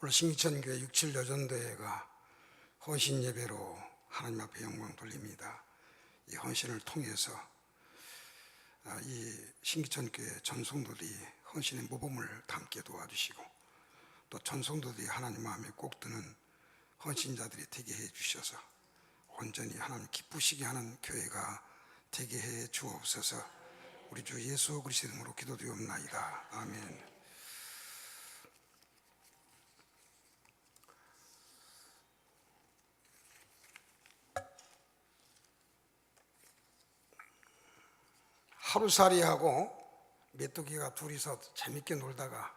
오늘 신기천교회 67 여전대회가 헌신 예배로 하나님 앞에 영광 돌립니다. 이 헌신을 통해서 이 신기천교회 전성도들이 헌신의 모범을 담게 도와주시고, 또 전성도들이 하나님 마음에 꼭 드는 헌신자들이 되게 해 주셔서 온전히 하나님 기쁘시게 하는 교회가 되게 해 주옵소서. 우리 주 예수 그리스도 이름으로 기도드리옵나이다. 아멘. 하루살이하고 메뚜기가 둘이서 재밌게 놀다가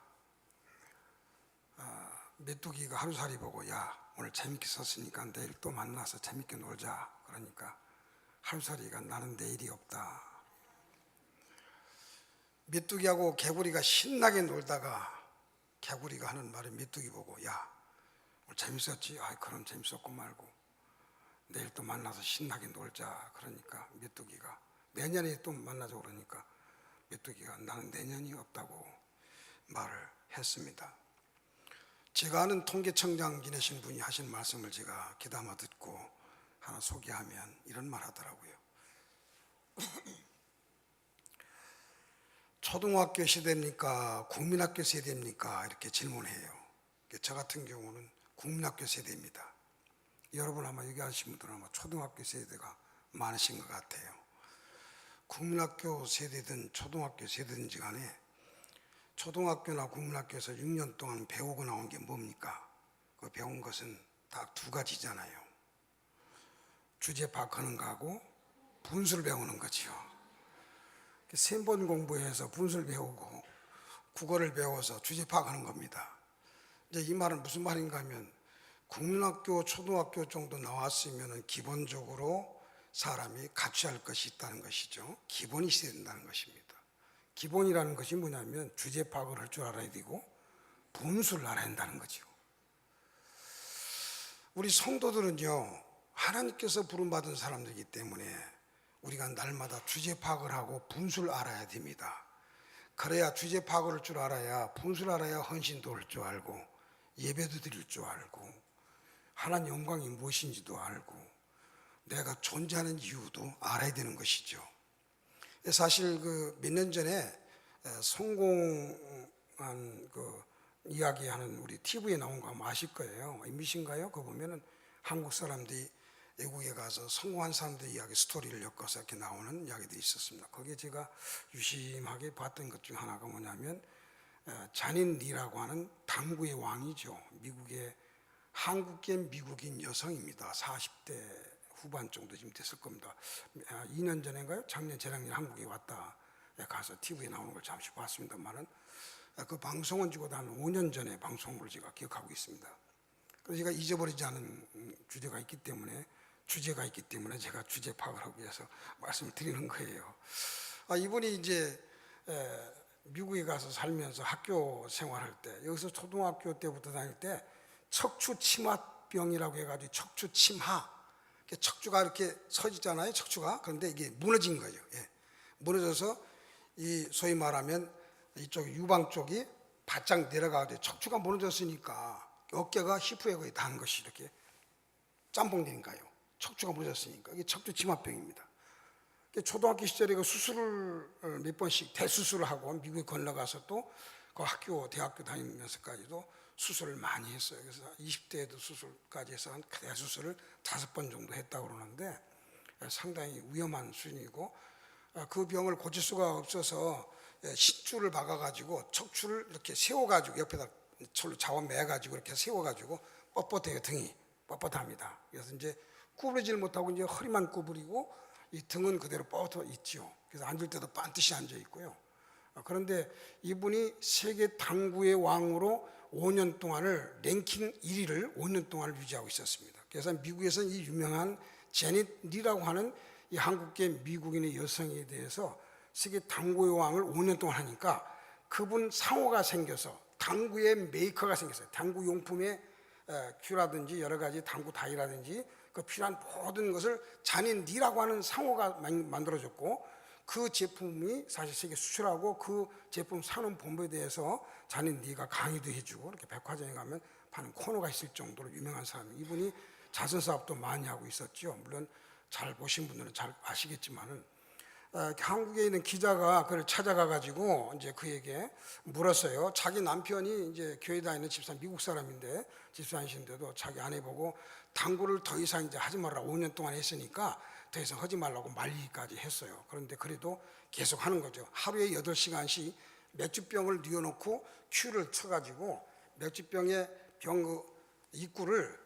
메뚜기가 하루살이 보고, 야, 오늘 재밌게 썼으니까 내일 또 만나서 재밌게 놀자. 그러니까 하루살이가, 나는 내일이 없다. 메뚜기하고 개구리가 신나게 놀다가 개구리가 하는 말에 메뚜기 보고, 야, 오늘 재밌었지? 그럼 재밌었고 말고 내일 또 만나서 신나게 놀자. 그러니까 메뚜기가, 내년에 또 만나자. 그러니까 메뚜기가, 나는 내년이 없다고 말을 했습니다. 제가 아는 통계청장 지내신 분이 하신 말씀을 제가 귀담아 듣고 하나 소개하면 이런 말 하더라고요. 초등학교 세대입니까? 국민학교 세대입니까? 이렇게 질문해요. 저 같은 경우는 국민학교 세대입니다. 여러분 아마 얘기하신 분들은 아마 초등학교 세대가 많으신 것 같아요. 국민학교 세대든 초등학교 세대든지 간에 초등학교나 국민학교에서 6년 동안 배우고 나온 게 뭡니까? 그 배운 것은 딱 두 가지잖아요. 주제 파악하는 거하고 분수를 배우는 거지요. 3번 공부해서 분수를 배우고 국어를 배워서 주제 파악하는 겁니다. 이제 이 말은 무슨 말인가 하면, 국민학교, 초등학교 정도 나왔으면 기본적으로 사람이 갖춰야 할 것이 있다는 것이죠. 기본이 있어야 된다는 것입니다. 기본이라는 것이 뭐냐면 주제 파악을 할 줄 알아야 되고 분수를 알아야 한다는 거죠. 우리 성도들은요, 하나님께서 부름받은 사람들이기 때문에 우리가 날마다 주제 파악을 하고 분수를 알아야 됩니다. 그래야 주제 파악을 할 줄 알아야, 분수를 알아야 헌신도 할 줄 알고 예배도 드릴 줄 알고 하나님 영광이 무엇인지도 알고 내가 존재하는 이유도 알아야 되는 것이죠. 사실 몇 년 전에 성공한 이야기하는 우리 TV에 나온 거 아마 아실 거예요. MBC인가요? 그거 보면은 한국 사람들이 외국에 가서 성공한 사람들 이야기, 스토리를 엮어서 이렇게 나오는 이야기들이 있었습니다. 거기에 제가 유심하게 봤던 것 중 하나가 뭐냐면, 자닌 리라고 하는 당구의 왕이죠. 미국의 한국계 미국인 여성입니다. 40대 후반 정도 지금 됐을 겁니다. 2년 전인가요? 작년, 재작년 한국에 왔다 가서 TV에 나오는 걸 잠시 봤습니다만은, 그 방송은 지금 한 5년 전에 방송을 제가 기억하고 있습니다. 그래서 제가 잊어버리지 않은 주제가 있기 때문에 제가 주제 파악을 하기 위해서 말씀을 드리는 거예요. 이분이 이제 미국에 가서 살면서 학교 생활할 때, 여기서 초등학교 때부터 다닐 때 척추침화병이라고 해가지고 척추침하, 척추가 이렇게 서있잖아요. 척추가. 그런데 이게 무너진 거죠. 무너져서 이 소위 말하면 이쪽 유방 쪽이 바짝 내려가고, 척추가 무너졌으니까 어깨가 히프에 거의 닿은 것이 이렇게 짬뽕되니까요. 척추가 무너졌으니까. 이게 척추침화병입니다. 초등학교 시절에 그 수술을 몇 번씩 대수술을 하고 미국에 건너가서 또 그 대학교 다니면서까지도 수술을 많이 했어요. 그래서 20대에도 수술까지 해서 한 대수술을 5번 정도 했다고 그러는데, 상당히 위험한 수준이고, 그 병을 고칠 수가 없어서 신줄을 박아가지고 척추를 이렇게 세워가지고 옆에다 철로 잡아 매가지고 이렇게 세워가지고 뻣뻣해요. 등이 뻣뻣합니다. 그래서 이제 구부러지를 못하고 이제 허리만 구부리고 이 등은 그대로 뻗어 있죠. 그래서 앉을 때도 반드시 앉아 있고요. 그런데 이분이 세계 당구의 왕으로 5년 동안을 랭킹 1위를 5년 동안 유지하고 있었습니다. 그래서 미국에서는 이 유명한 제닛 리라고 하는 이 한국계 미국인의 여성에 대해서 세계 당구의 왕을 5년 동안 하니까 그분 상호가 생겨서 당구의 메이커가 생겼어요. 당구 용품의 큐라든지 여러 가지 당구 다이라든지 그 필요한 모든 것을 자닛 리라고 하는 상호가 만들어졌고, 그 제품이 사실 세계 수출하고 그 제품 사는 본부에 대해서 자네 네가 강의도 해주고 이렇게 백화점에 가면 파는 코너가 있을 정도로 유명한 사람. 이분이 자선 사업도 많이 하고 있었죠. 물론 잘 보신 분들은 잘 아시겠지만은 한국에 있는 기자가 그를 찾아가 가지고 이제 그에게 물었어요. 자기 남편이 이제 교회 다니는 집사님, 미국 사람인데 집사님이신데도 자기 아내 보고 당구를 더 이상 이제 하지 말라고 5년 동안 했으니까 더 이상 하지 말라고 말리기까지 했어요. 그런데 그래도 계속 하는 거죠. 하루에 8시간씩 맥주병을 뉘어놓고 큐를 쳐가지고 맥주병의 병 입구를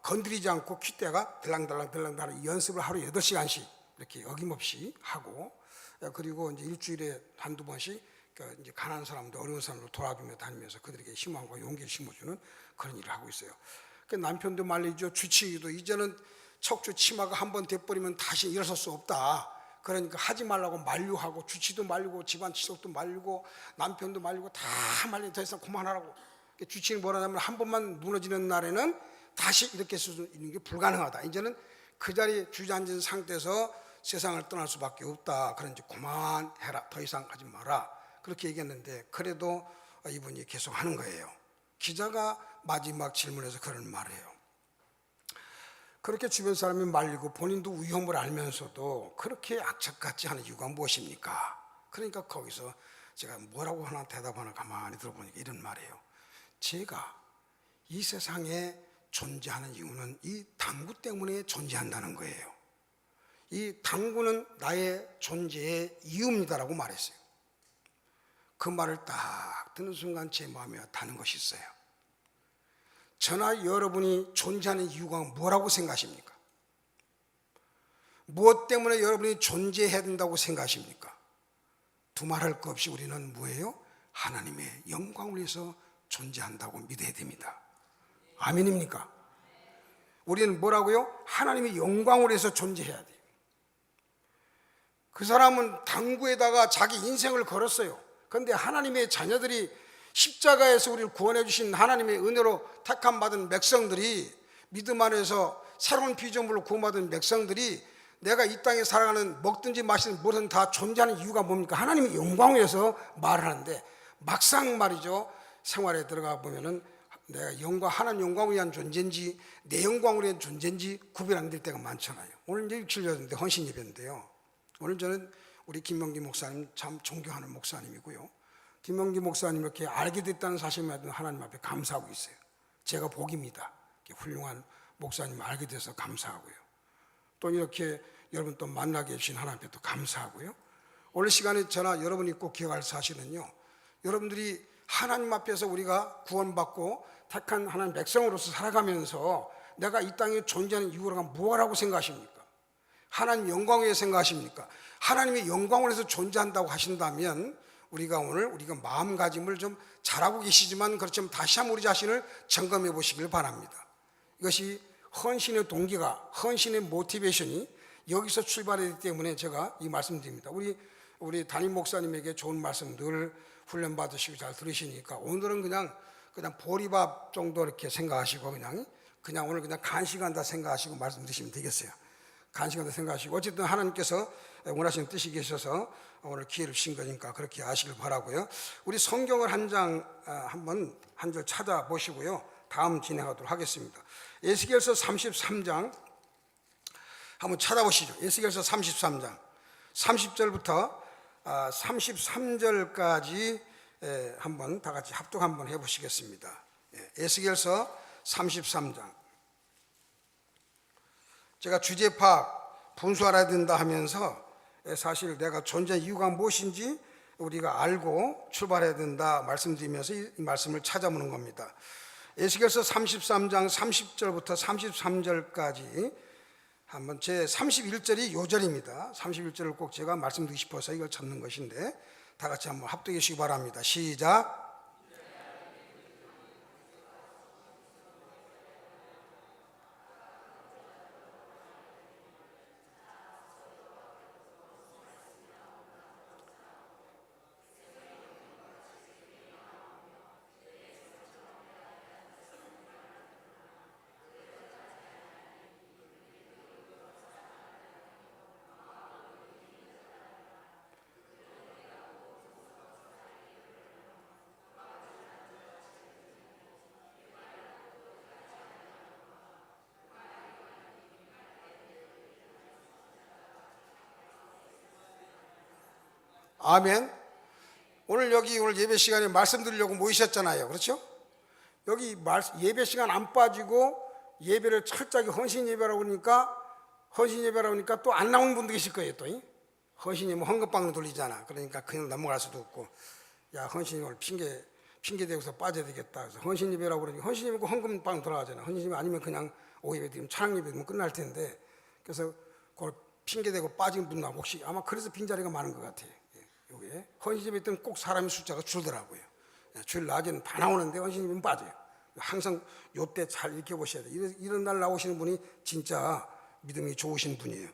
건드리지 않고 큐대가 들랑들랑 연습을 하루 8시간씩 이렇게 어김없이 하고, 그리고 이제 일주일에 한두 번씩 이제 가난한 사람들, 어려운 사람들 돌아다니며 다니면서 그들에게 희망과 용기를 심어주는 그런 일을 하고 있어요. 그 남편도 말이죠. 주치의도 이제는 척추 치마가 한번 돼버리면 다시 일어설 수 없다. 그러니까 하지 말라고 만류하고, 주치도 말리고 집안 치석도 말리고 남편도 말리고 다 말리고 더 이상 그만하라고. 주치는 뭐라냐면 한 번만 무너지는 날에는 다시 이렇게 쓸 수 있는 게 불가능하다. 이제는 그 자리에 주저앉은 상태에서 세상을 떠날 수밖에 없다. 그런지 그만해라. 더 이상 하지 마라. 그렇게 얘기했는데 그래도 이분이 계속 하는 거예요. 기자가 마지막 질문에서 그런 말이에요. 그렇게 주변 사람이 말리고 본인도 위험을 알면서도 그렇게 악착같이 하는 이유가 무엇입니까? 그러니까 거기서 제가 뭐라고 하나 대답하나 가만히 들어보니까 이런 말이에요. 제가 이 세상에 존재하는 이유는 이 당구 때문에 존재한다는 거예요. 이 당구는 나의 존재의 이유입니다라고 말했어요. 그 말을 딱 듣는 순간 제 마음에 닿는 것이 있어요. 저나 여러분이 존재하는 이유가 뭐라고 생각하십니까? 무엇 때문에 여러분이 존재해야 된다고 생각하십니까? 두말할 것 없이 우리는 뭐예요? 하나님의 영광을 위해서 존재한다고 믿어야 됩니다. 아멘입니까? 우리는 뭐라고요? 하나님의 영광을 위해서 존재해야 돼요. 그 사람은 당구에다가 자기 인생을 걸었어요. 그런데 하나님의 자녀들이 십자가에서 우리를 구원해 주신 하나님의 은혜로 택함 받은 백성들이, 믿음 안에서 새로운 피조물로 구원받은 백성들이 내가 이 땅에 살아가는 먹든지 마시든 뭐든 다 존재하는 이유가 뭡니까? 하나님의 영광을 위해서 말을 하는데 막상 말이죠. 생활에 들어가 보면은 내가 하나님 영광을 위한 존재인지 내 영광을 위한 존재인지 구별 안 될 때가 많잖아요. 오늘 이제 6.7년인데 헌신 예배인데요. 오늘 저는 우리 김명기 목사님 참 존경하는 목사님이고요. 김명기 목사님 이렇게 알게 됐다는 사실만 하나님 앞에 감사하고 있어요. 제가 복입니다. 훌륭한 목사님 알게 돼서 감사하고요. 또 이렇게 여러분 또 만나게 해주신 하나님 앞에 또 감사하고요. 오늘 시간에 저나 여러분이 꼭 기억할 사실은요, 여러분들이 하나님 앞에서 우리가 구원받고 택한 하나님 백성으로서 살아가면서 내가 이 땅에 존재하는 이유가 뭐라고 생각하십니까? 하나님 영광 위에 생각하십니까? 하나님의 영광을 위해서 존재한다고 하신다면 우리가 오늘 우리가 마음가짐을 좀 잘하고 계시지만 그렇지만 다시 한번 우리 자신을 점검해 보시길 바랍니다. 이것이 헌신의 동기가, 헌신의 모티베이션이 여기서 출발하기 때문에 제가 이 말씀드립니다. 우리 담임 목사님에게 좋은 말씀 늘 훈련 받으시고 잘 들으시니까 오늘은 그냥 보리밥 정도 이렇게 생각하시고 그냥 오늘 그냥 간식한다 생각하시고 말씀 드시면 되겠어요. 간식한다 생각하시고 어쨌든 하나님께서 원하시는 뜻이 계셔서 오늘 기회를 주신 거니까 그렇게 아시길 바라고요. 우리 성경을 한 절 찾아보시고요. 다음 진행하도록 하겠습니다. 에스겔서 33장 한번 찾아보시죠. 에스겔서 33장 30절부터 33절까지 한번 다 같이 합독 한번 해보시겠습니다. 에스겔서 33장. 제가 주제 파악, 분수 알아야 된다 하면서 사실 내가 존재 이유가 무엇인지 우리가 알고 출발해야 된다 말씀드리면서 이 말씀을 찾아보는 겁니다. 에스겔서 33장 30절부터 33절까지 한번 제 31절이 요절입니다. 31절을 꼭 제가 말씀드리고 싶어서 이걸 찾는 것인데 다 같이 한번 합독해 주시기 바랍니다. 시작. 아멘. 오늘 예배 시간에 말씀 드리려고 모이셨잖아요. 그렇죠? 여기 예배 시간 안 빠지고 예배를 철저하게 헌신 예배라고 그러니까 또 안 나오는 분도 계실 거예요. 또 헌신이면 헌금방으로 돌리잖아. 그러니까 그냥 넘어갈 수도 없고, 야, 헌신이 오늘 핑계 대고서 빠져야 되겠다. 그래서 헌신 예배라고 그러니까 헌신 예배고 헌금방 돌아가잖아. 헌신 예배 아니면 그냥 오예배 드리면 찬양 예배 드리면 끝날 텐데, 그래서 그걸 핑계 대고 빠진 분나 혹시 아마 그래서 빈자리가 많은 것 같아요. 요게 헌신 예배 때는 꼭 사람의 숫자가 줄더라고요. 주일 낮에는 다 나오는데 헌신 예배는 빠져요. 항상 요때 잘 익혀보셔야 돼요. 이런 날 나오시는 분이 진짜 믿음이 좋으신 분이에요.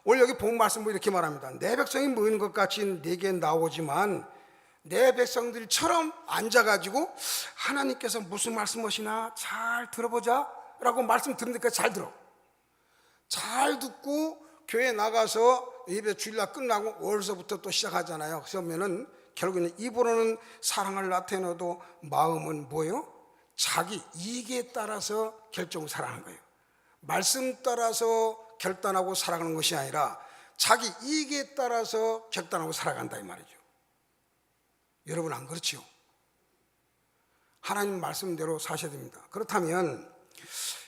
오늘 여기 본 말씀으로 이렇게 말합니다. 내 백성이 모이는 것 같이 내게 나오지만 내 백성들처럼 앉아가지고 하나님께서 무슨 말씀하시나 잘 들어보자 라고 말씀 듣는데 잘 들어. 잘 듣고 교회 나가서 예배 주일날 끝나고 월서부터 또 시작하잖아요. 그러면은 결국에는 입으로는 사랑을 나타내도 마음은 뭐예요? 자기 이익에 따라서 결정을 살아가는 거예요. 말씀 따라서 결단하고 살아가는 것이 아니라 자기 이익에 따라서 결단하고 살아간다 이 말이죠. 여러분 안 그렇지요? 하나님 말씀대로 사셔야 됩니다. 그렇다면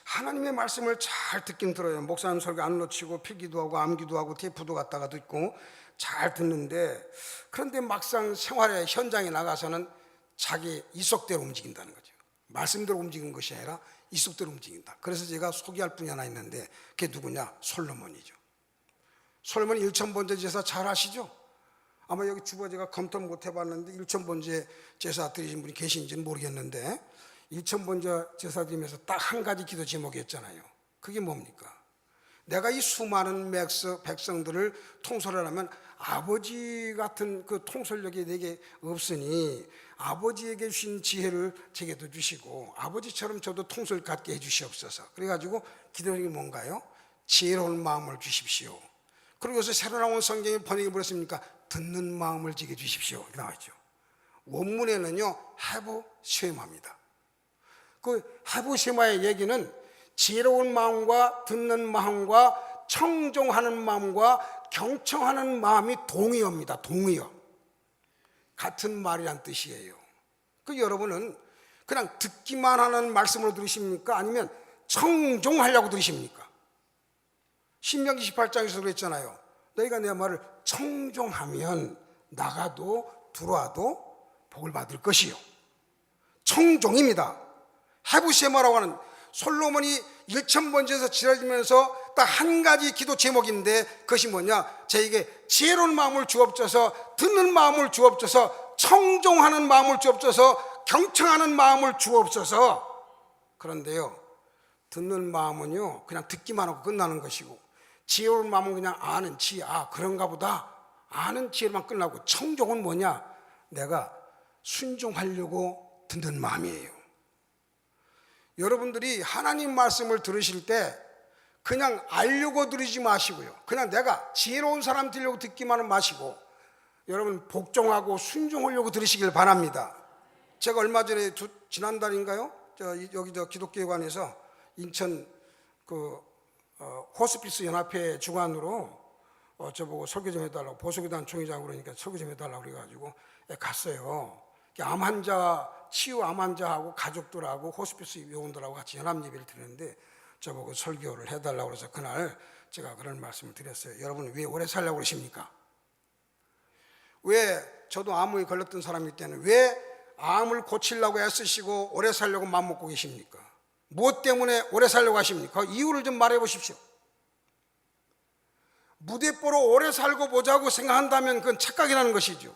하나님의 말씀을 잘 듣긴 들어요. 목사님 설교 안 놓치고 필기도 하고 암기도 하고 테이프도 갖다가 듣고 잘 듣는데, 그런데 막상 생활의 현장에 나가서는 자기 이속대로 움직인다는 거죠. 말씀대로 움직이는 것이 아니라 이속대로 움직인다. 그래서 제가 소개할 분이 하나 있는데 그게 누구냐? 솔로몬이죠. 솔로몬 일천번제 제사 잘 아시죠? 아마 여기 주보제가 검토 못 해봤는데 일천번제 제사 드리신 분이 계신지는 모르겠는데, 일천번제 제사 드리면서 딱 한 가지 기도 제목이 었잖아요. 그게 뭡니까? 내가 이 수많은 백성들을 통솔하려면 아버지 같은 그 통솔력이 내게 없으니 아버지에게 주신 지혜를 제게도 주시고 아버지처럼 저도 통솔 갖게 해주시옵소서. 그래가지고 기도하는 게 뭔가요? 지혜로운 마음을 주십시오. 그리고 요새 새로 나온 성경에 번역이 뭐랬습니까? 듣는 마음을 지게 주십시오. 이렇게 나와있죠. 원문에는요 해부 쉐마입니다. 그 해부 쉐마의 얘기는 지혜로운 마음과 듣는 마음과 청종하는 마음과 경청하는 마음이 동의어입니다. 동의어. 같은 말이란 뜻이에요. 그 여러분은 그냥 듣기만 하는 말씀으로 들으십니까? 아니면 청종하려고 들으십니까? 신명기 18장에서 그랬잖아요. 너희가 내 말을 청종하면 나가도 들어와도 복을 받을 것이요. 청종입니다. 헤브쉐마라고 하는 솔로몬이 일천번제에서 지어지면서 딱 한 가지 기도 제목인데 그것이 뭐냐? 저에게 지혜로운 마음을 주옵소서, 듣는 마음을 주옵소서, 청종하는 마음을 주옵소서, 경청하는 마음을 주옵소서. 그런데요, 듣는 마음은요 그냥 듣기만 하고 끝나는 것이고, 지혜로운 마음은 그냥 아는 지혜, 그런가 보다 아는 지혜만 끝나고, 청종은 뭐냐? 내가 순종하려고 듣는 마음이에요. 여러분들이 하나님 말씀을 들으실 때 그냥 알려고 들으지 마시고요, 그냥 내가 지혜로운 사람 들으려고 듣기만은 마시고 여러분 복종하고 순종하려고 들으시길 바랍니다. 제가 얼마 전에 지난달인가요? 여기 기독교회관에서 인천 호스피스 연합회 주관으로 저보고 설교 좀 해달라고, 보수교단 총회장 그러니까 설교 좀 해달라고 그래가지고 갔어요. 암 환자, 치유 암 환자하고 가족들하고 호스피스 요원들하고 같이 연합 예배를 드리는데 저보고 설교를 해달라고 해서 그날 제가 그런 말씀을 드렸어요. 여러분 왜 오래 살려고 그러십니까? 왜 저도 암에 걸렸던 사람일 때는 왜 암을 고치려고 애쓰시고 오래 살려고 마음먹고 계십니까? 무엇 때문에 오래 살려고 하십니까? 이유를 좀 말해 보십시오. 무대뽀로 오래 살고 보자고 생각한다면 그건 착각이라는 것이죠.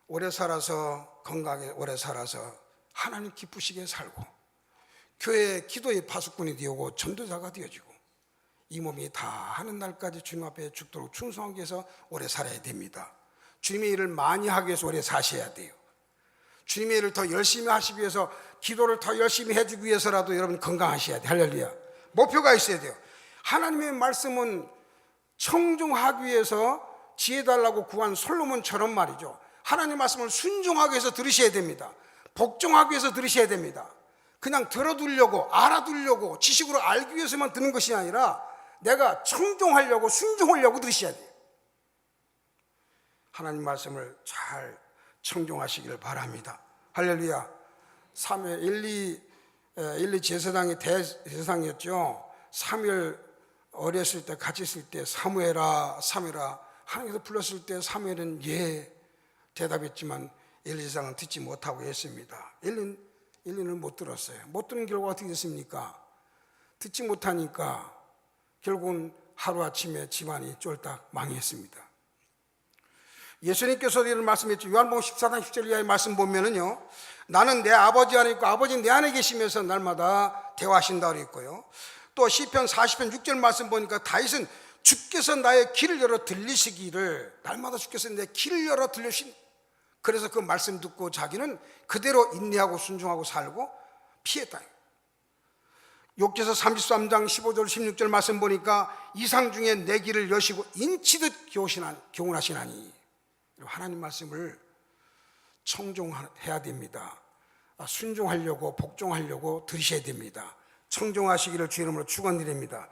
오래 살아서, 건강하게 오래 살아서 하나님 기쁘시게 살고 교회 기도의 파수꾼이 되고 전도자가 되어지고 이 몸이 다 하는 날까지 주님 앞에 죽도록 충성하기 위해서 오래 살아야 됩니다. 주님의 일을 많이 하기 위해서 오래 사셔야 돼요. 주님의 일을 더 열심히 하시기 위해서, 기도를 더 열심히 해주기 위해서라도 여러분 건강하셔야 돼요. 할렐루야. 목표가 있어야 돼요. 하나님의 말씀은 청종하기 위해서 지혜 달라고 구한 솔로몬처럼 말이죠, 하나님 말씀을 순종하기 위해서 들으셔야 됩니다. 복종하기 위해서 들으셔야 됩니다. 그냥 들어두려고, 알아두려고, 지식으로 알기 위해서만 듣는 것이 아니라 내가 청종하려고, 순종하려고 들으셔야 돼요. 하나님 말씀을 잘 청종하시기를 바랍니다. 할렐루야. 1리 제사장이 대제사장이었죠. 사무엘 어렸을 때 같이 있을 때 사무엘아 하나님께서 불렀을 때 사무엘은 예 대답했지만 엘리 제사장은 듣지 못하고 했습니다. 엘리는 못 들었어요. 못 들은 결과가 어떻게 됐습니까? 듣지 못하니까 결국은 하루아침에 집안이 쫄딱 망했습니다. 예수님께서도 이런 말씀했죠. 요한복음 14장 10절 이하의 말씀 보면은요, 나는 내 아버지 안에 있고 아버지는 내 안에 계시면서 날마다 대화하신다고 그랬고요. 또 시편 40편 6절 말씀 보니까 다윗은 주께서 나의 길을 열어 들리시기를, 날마다 주께서 내 길을 열어 들리신, 그래서 그 말씀 듣고 자기는 그대로 인내하고 순종하고 살고 피했다. 욥기서 33장 15절 16절 말씀 보니까 이상 중에 내 길을 여시고 인치듯 교훈하시나니, 하나님 말씀을 청종해야 됩니다. 순종하려고 복종하려고 들으셔야 됩니다. 청종하시기를 주 이름으로 축원드립니다.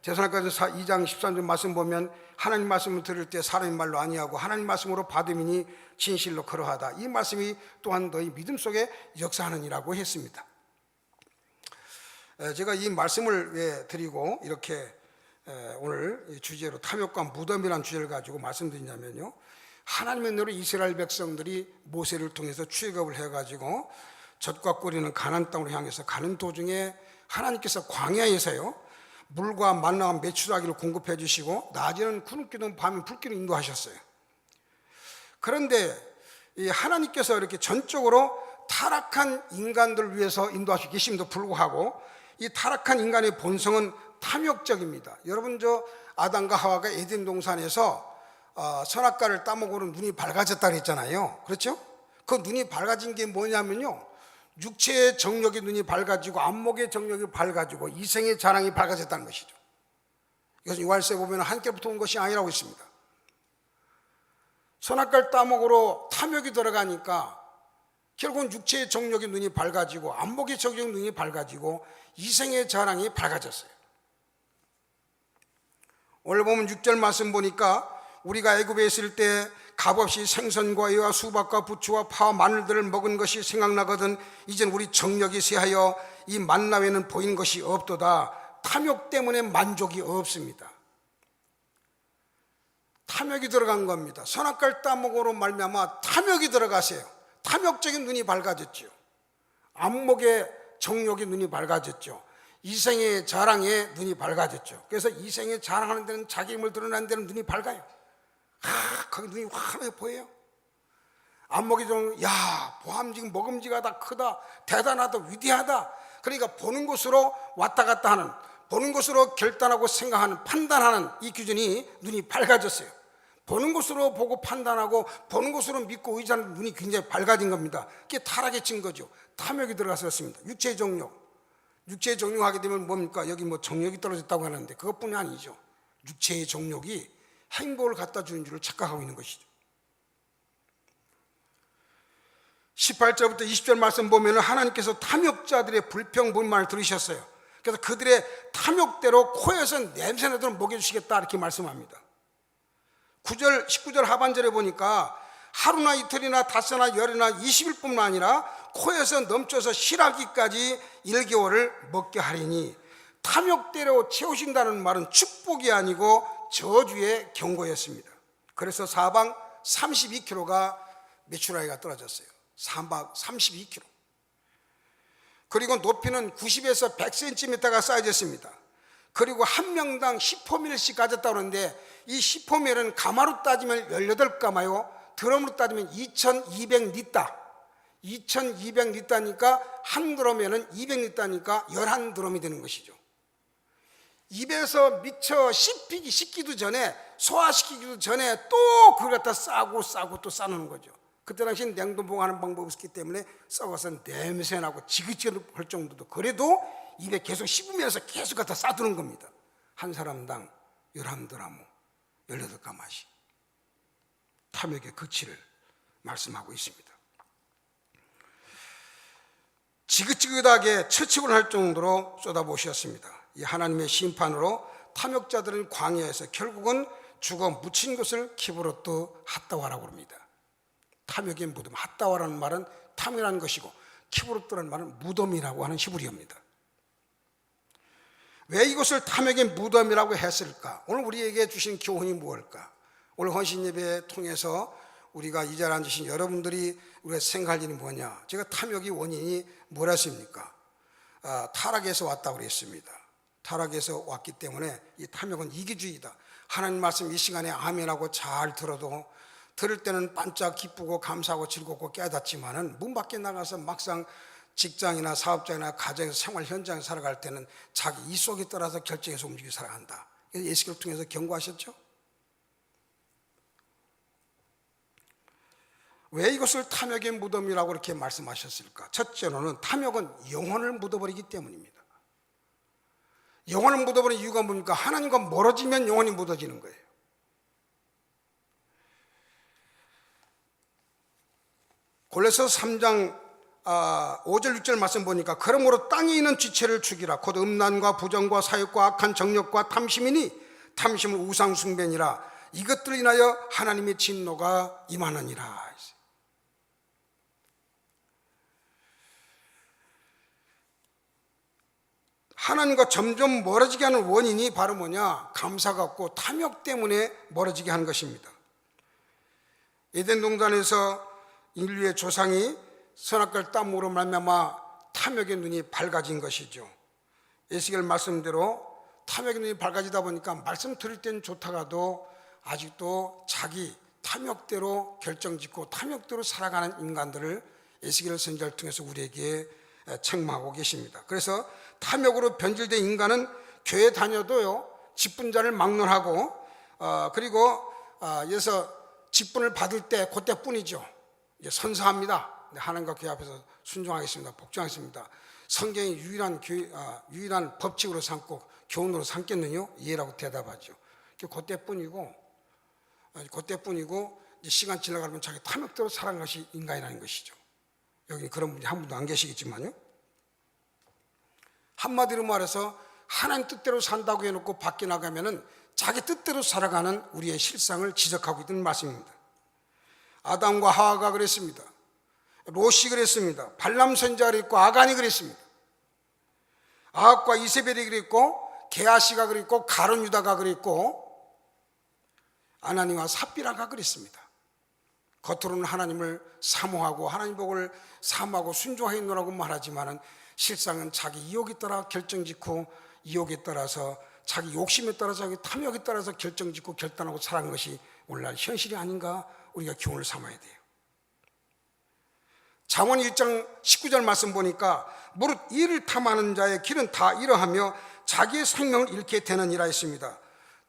데살로니가서 2장 13절 말씀 보면 하나님 말씀을 들을 때 사람의 말로 아니하고 하나님 말씀으로 받음이니 진실로 그러하다. 이 말씀이 또한 너희 믿음 속에 역사하느니라고 했습니다. 제가 이 말씀을 왜 드리고 이렇게 오늘 주제로 탐욕과 무덤이라는 주제를 가지고 말씀드리냐면요, 하나님의 노래 이스라엘 백성들이 모세를 통해서 출애굽을 해가지고 젖과 꿀이는 가나안 땅으로 향해서 가는 도중에 하나님께서 광야에서요 물과 만나와 메추라기를 공급해 주시고 낮에는 구름기둥 밤에 불길을 인도하셨어요. 그런데 이 하나님께서 이렇게 전적으로 타락한 인간들을 위해서 인도하시고 계심에도 불구하고 이 타락한 인간의 본성은 탐욕적입니다. 여러분, 저 아담과 하와가 에덴 동산에서 선악과를 따먹으로 눈이 밝아졌다 그랬잖아요. 그렇죠? 그 눈이 밝아진 게 뭐냐면요, 육체의 정력이 눈이 밝아지고 안목의 정력이 밝아지고 이생의 자랑이 밝아졌다는 것이죠. 이것은 요한일서에 보면 하나님께로부터 온 것이 아니라고 있습니다. 선악과를 따먹으로 탐욕이 들어가니까 결국은 육체의 정력이 눈이 밝아지고 안목의 정력이 눈이 밝아지고 이생의 자랑이 밝아졌어요. 오늘 보면 6절 말씀 보니까 우리가 애굽에 있을 때 값없이 생선과 이와 수박과 부추와 파와 마늘들을 먹은 것이 생각나거든 이젠 우리 정력이 쇠하여 이 만나 외에는 보이는 것이 없도다. 탐욕 때문에 만족이 없습니다. 탐욕이 들어간 겁니다. 선악과를 따먹으로 말미암아 탐욕이 들어가세요. 탐욕적인 눈이 밝아졌죠. 안목의 정욕의 눈이 밝아졌죠. 이생의 자랑에 눈이 밝아졌죠. 그래서 이생의 자랑하는 데는, 자기 힘을 드러내는 데는 눈이 밝아요. 거기 눈이 환하게 보여요. 안목이 좀, 야, 보암직 먹음직하다, 크다, 대단하다, 위대하다. 그러니까 보는 곳으로 왔다 갔다 하는, 보는 곳으로 결단하고 생각하는, 판단하는 이 기준이 눈이 밝아졌어요. 보는 곳으로 보고 판단하고 보는 곳으로 믿고 의지하는 눈이 굉장히 밝아진 겁니다. 그게 타락에 친 거죠. 탐욕이 들어갔었습니다. 육체의 정욕. 육체의 정욕하게 되면 뭡니까? 여기 뭐 정욕이 떨어졌다고 하는데 그것뿐이 아니죠. 육체의 정욕이 행복을 갖다 주는 줄을 착각하고 있는 것이죠. 18절부터 20절 말씀 보면 하나님께서 탐욕자들의 불평불만을 들으셨어요. 그래서 그들의 탐욕대로 코에서 냄새나도록 먹여주시겠다 이렇게 말씀합니다. 19절 하반절에 보니까 하루나 이틀이나 닷새나 열이나 20일뿐만 아니라 코에서 넘쳐서 실하기까지 1개월을 먹게 하리니, 탐욕대로 채우신다는 말은 축복이 아니고 저주의 경고였습니다. 그래서 사방 32kg가 메추라기가 떨어졌어요. 사방 32kg. 그리고 높이는 90에서 100cm가 쌓여졌습니다. 그리고 한 명당 10호멜씩 가졌다고 하는데 이 10호멜은 가마로 따지면 18가마요, 드럼으로 따지면 2200리터. 2200리터니까 한 드럼에는 200리터니까 11드럼이 되는 것이죠. 입에서 미처 씹기도 전에, 소화시키기도 전에 또 그걸 갖다 싸고 또 싸놓는 거죠. 그때 당시엔 냉동보관하는 방법이 없었기 때문에 썩어서 냄새나고 지긋지긋할 정도도, 그래도 입에 계속 씹으면서 계속 갖다 싸두는 겁니다. 한 사람당 11드라모, 18가마씩. 탐욕의 극치를 말씀하고 있습니다. 지긋지긋하게 처치곤 할 정도로 쏟아부으셨습니다. 이 하나님의 심판으로 탐욕자들은 광야에서 결국은 죽어 묻힌 것을 키브롯도 핫다와라고 합니다. 탐욕의 무덤, 핫다와라는 말은 탐이라는 것이고 키브롯도라는 말은 무덤이라고 하는 히브리어입니다. 왜 이것을 탐욕의 무덤이라고 했을까? 오늘 우리에게 주신 교훈이 무엇일까? 오늘 헌신 예배 통해서 우리가 이 자리에 앉으신 여러분들이 우리가 생각할 일이 뭐냐? 제가 탐욕의 원인이 뭐랬습니까? 타락에서 왔다고 그랬습니다. 타락에서 왔기 때문에 이 탐욕은 이기주의다. 하나님 말씀 이 시간에 아멘하고 잘 들어도 들을 때는 반짝 기쁘고 감사하고 즐겁고 깨닫지만은 문 밖에 나가서 막상 직장이나 사업장이나 가정에서 생활 현장에 살아갈 때는 자기 이 속에 따라서 결정해서 움직이고 살아간다. 예수를 통해서 경고하셨죠? 왜 이것을 탐욕의 무덤이라고 이렇게 말씀하셨을까? 첫째로는 탐욕은 영혼을 묻어버리기 때문입니다. 영혼을 묻어버리는 이유가 뭡니까? 하나님과 멀어지면 영혼이 묻어지는 거예요. 골로새서 3장 5절 6절 말씀 보니까 그러므로 땅에 있는 지체를 죽이라. 곧 음란과 부정과 사욕과 악한 정욕과 탐심이니 탐심은 우상 숭배니라. 이것들로 인하여 하나님의 진노가 임하느니라. 하나님과 점점 멀어지게 하는 원인이 바로 뭐냐? 감사가 없고 탐욕 때문에 멀어지게 하는 것입니다. 에덴 동산에서 인류의 조상이 선악과를 따먹으로 말미암아 탐욕의 눈이 밝아진 것이죠. 에스겔 말씀대로 탐욕의 눈이 밝아지다 보니까 말씀 들을 때는 좋다가도 아직도 자기 탐욕대로 결정짓고 탐욕대로 살아가는 인간들을 에스겔 선지자를 통해서 우리에게 책망하고 계십니다. 그래서 탐욕으로 변질된 인간은 교회 다녀도요 직분자를 막론하고 그리고 여기서 직분을 받을 때 그때뿐이죠. 이제 선사합니다. 하나님과 교회 앞에서 순종하겠습니다. 복종하겠습니다. 성경이 유일한 법칙으로 삼고 교훈으로 삼겠느냐? 이해라고 대답하죠. 그때뿐이고 이제 시간 지나가면 자기 탐욕대로 살아가는 것이 인간이라는 것이죠. 여기 그런 분이 한 분도 안 계시겠지만요. 한마디로 말해서 하나님 뜻대로 산다고 해놓고 밖에 나가면은 자기 뜻대로 살아가는 우리의 실상을 지적하고 있는 말씀입니다. 아담과 하와가 그랬습니다. 롯이 그랬습니다. 발람 선지자가 그랬고 아간이 그랬습니다. 아합과 이세벨이 그랬고 게하시가 그랬고 가룟 유다가 그랬고 아나니와 삽비라가 그랬습니다. 겉으로는 하나님을 사모하고 하나님 복을 사모하고 순종하겠노라고 말하지만은 실상은 자기 이욕에 따라 결정짓고 이욕에 따라서 자기 욕심에 따라서 자기 탐욕에 따라서 결정짓고 결단하고 살아가는 것이 오늘날 현실이 아닌가 우리가 교훈을 삼아야 돼요. 잠언 1장 19절 말씀 보니까 무릇 이를 탐하는 자의 길은 다 이러하며 자기의 생명을 잃게 되느니라 했습니다.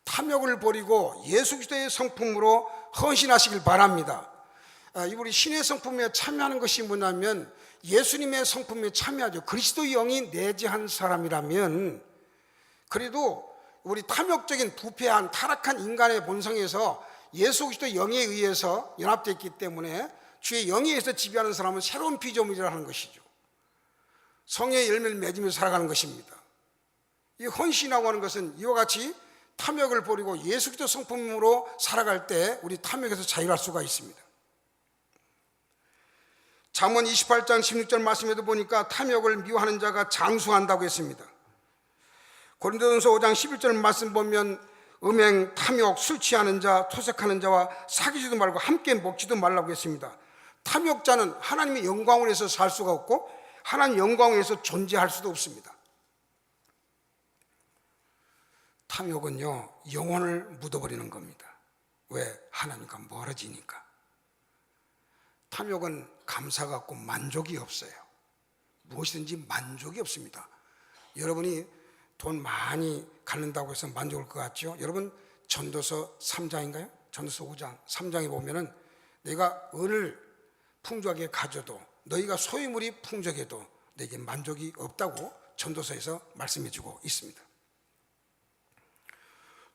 탐욕을 버리고 예수 그리스도의 성품으로 헌신하시길 바랍니다. 우리 신의 성품에 참여하는 것이 뭐냐면 예수님의 성품에 참여하죠. 그리스도의 영이 내재한 사람이라면 그래도 우리 탐욕적인 부패한 타락한 인간의 본성에서 예수 그리스도의 영에 의해서 연합되어 있기 때문에 주의 영에 의해서 지배하는 사람은 새로운 피조물이라 하는 것이죠. 성의 열매를 맺으면서 살아가는 것입니다. 이 헌신이라고 하는 것은 이와 같이 탐욕을 버리고 예수 그리스도 성품으로 살아갈 때 우리 탐욕에서 자유할 수가 있습니다. 잠언 28장 16절 말씀에도 보니까 탐욕을 미워하는 자가 장수한다고 했습니다. 고린도전서 5장 11절 말씀 보면 음행, 탐욕, 술 취하는 자, 토색하는 자와 사귀지도 말고 함께 먹지도 말라고 했습니다. 탐욕자는 하나님의 영광을 위해서 살 수가 없고 하나님 영광을 위해서 존재할 수도 없습니다. 탐욕은요 영혼을 묻어버리는 겁니다. 왜? 하나님과 멀어지니까. 탐욕은 감사가 없고 만족이 없어요. 무엇이든지 만족이 없습니다. 여러분이 돈 많이 갖는다고 해서 만족할 것 같죠? 여러분 전도서 3장인가요? 전도서 5장 3장에 보면은 내가 은을 풍족하게 가져도 너희가 소유물이 풍족해도 내게 만족이 없다고 전도서에서 말씀해주고 있습니다.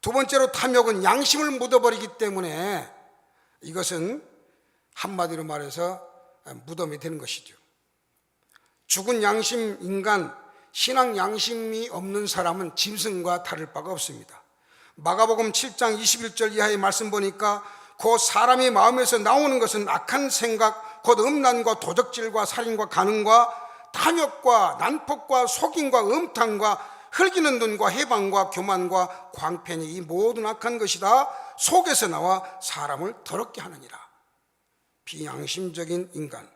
두 번째로 탐욕은 양심을 묻어버리기 때문에 이것은 한마디로 말해서 무덤이 되는 것이죠. 죽은 양심 인간, 신앙 양심이 없는 사람은 짐승과 다를 바가 없습니다. 마가복음 7장 21절 이하의 말씀 보니까 그 사람의 마음에서 나오는 것은 악한 생각, 곧 음란과 도적질과 살인과 간음과 탐욕과 난폭과 속임과 음탕과 흘기는 눈과 해방과 교만과 광팬이 이 모든 악한 것이 다 속에서 나와 사람을 더럽게 하느니라. 비양심적인 인간,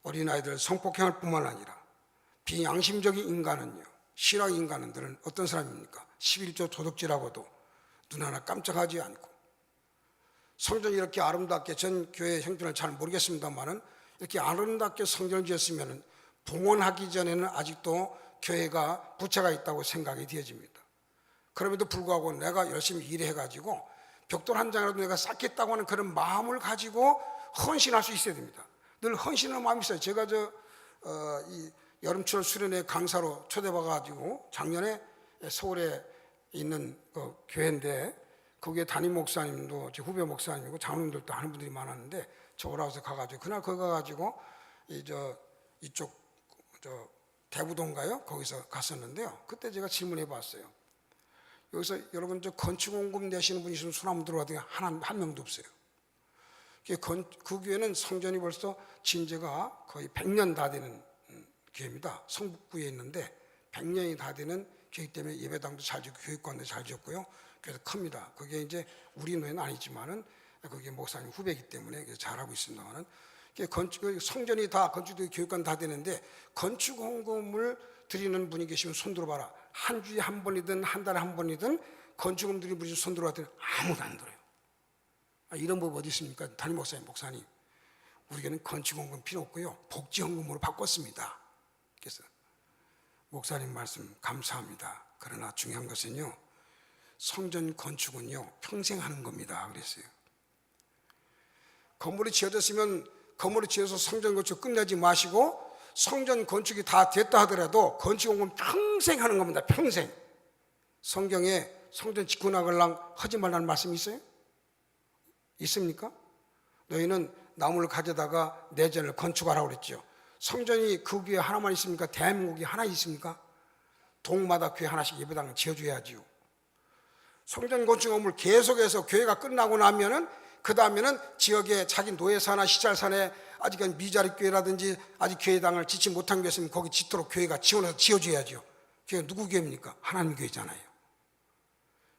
어린아이들 성폭행할 뿐만 아니라 비양심적인 인간은요, 실학 인간들은 어떤 사람입니까? 11조 도둑질하고도 눈 하나 깜짝하지 않고, 성전이 이렇게 아름답게, 전 교회 형편을 잘 모르겠습니다만은 이렇게 아름답게 성전을 지었으면 봉헌하기 전에는 아직도 교회가 부채가 있다고 생각이 되어집니다. 그럼에도 불구하고 내가 열심히 일해가지고 벽돌 한 장이라도 내가 쌓겠다고 하는 그런 마음을 가지고 헌신할 수 있어야 됩니다. 늘 헌신하는 마음이 있어요. 제가 이 여름철 수련회 강사로 초대받아가지고 작년에 서울에 있는 그 교회인데, 거기에 담임 목사님도 제 후배 목사님이고 장로님들도 하는 분들이 많았는데, 저 오라고서 가가지고 그날 거기 가가지고 이쪽 대부도인가요? 거기서 갔었는데요. 그때 제가 질문해 봤어요. 여기서 여러분 건축원금 내시는 분이 있으면 손 한번 들어봤더니 한 명도 없어요. 그 교회는 성전이 벌써 진제가 거의 100년 다 되는 교회입니다. 성북구에 있는데 100년이 다 되는 교회 때문에 예배당도 잘 짓고 교육관도 잘 지었고요. 그래서 큽니다. 그게 이제 우리 노예는 아니지만은 그게 목사님 후배이기 때문에 잘하고 있습니다만은, 성전이 다 건축되고 교육관 다 되는데 건축 헌금을 드리는 분이 계시면 손 들어봐라. 한 주에 한 번이든 한 달에 한 번이든 건축금 드리는 분이 손 들어봤더니 아무도 안 들어요. 이런 법 어디 있습니까? 담임 목사님 우리에게는 건축 헌금 필요 없고요, 복지 헌금으로 바꿨습니다. 그래서 목사님 말씀 감사합니다. 그러나 중요한 것은요, 성전 건축은요 평생 하는 겁니다. 그랬어요. 건물이 지어졌으면 건물이 지어서 성전 건축 끝내지 마시고, 성전 건축이 다 됐다 하더라도 건축은 평생 하는 겁니다. 평생. 성경에 성전 짓고 나갈랑 하지 말라는 말씀이 있어요? 있습니까? 너희는 나무를 가져다가 내전을 건축하라고 그랬죠. 성전이 그 교회 하나만 있습니까? 대한민국이 하나 있습니까? 동마다 교회 하나씩 예배당을 지어줘야지요. 성전 건축업을 계속해서 교회가 끝나고 나면은 그 다음에는 지역에 자기 노예사나 시찰산에 아직 미자리 교회라든지 아직 교회당을 짓지 못한 게 있으면 거기 짓도록 교회가 지원해서 지어줘야죠. 교회가 누구 교회입니까? 하나님 교회잖아요.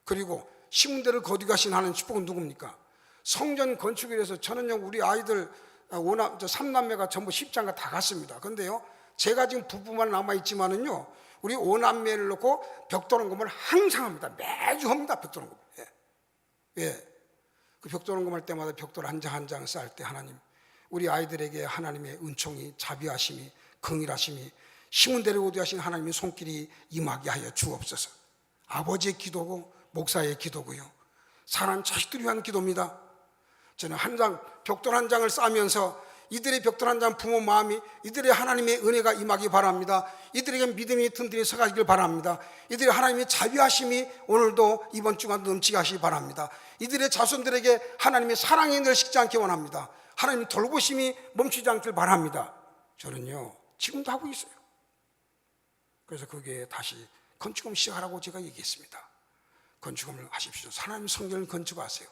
그리고 시문대를 거두가신 하는 축복은 누굽니까? 성전 건축에 대해서 저는요, 우리 아이들 삼남매가 전부 십장가 다 갔습니다. 그런데요, 제가 지금 부부만 남아있지만은요, 우리 5남매를 놓고 벽돌원금을 항상 합니다. 매주 합니다. 벽돌원금. 예. 그 벽돌원금 할 때마다 벽돌 한 장 한 장 쌓을 때 하나님, 우리 아이들에게 하나님의 은총이, 자비하심이, 긍일하심이, 시문대를 오두하신 하나님의 손길이 임하게 하여 주옵소서. 아버지의 기도고 목사의 기도고요, 사랑하는 자식들을 위한 기도입니다. 저는 벽돌 한 장을 쌓으면서 이들의 벽돌 한 장 부모 마음이, 이들의 하나님의 은혜가 임하기 바랍니다. 이들에게 믿음이 든든히 서가기를 바랍니다. 이들의 하나님의 자비하심이 오늘도 이번 주간 넘치게 하시기 바랍니다. 이들의 자손들에게 하나님의 사랑이 늘 식지 않기 원합니다. 하나님의 돌보심이 멈추지 않길 바랍니다. 저는요, 지금도 하고 있어요. 그래서 그게 다시 건축금 시작하라고 제가 얘기했습니다. 건축금을 하십시오. 하나님 성전을 건축하세요.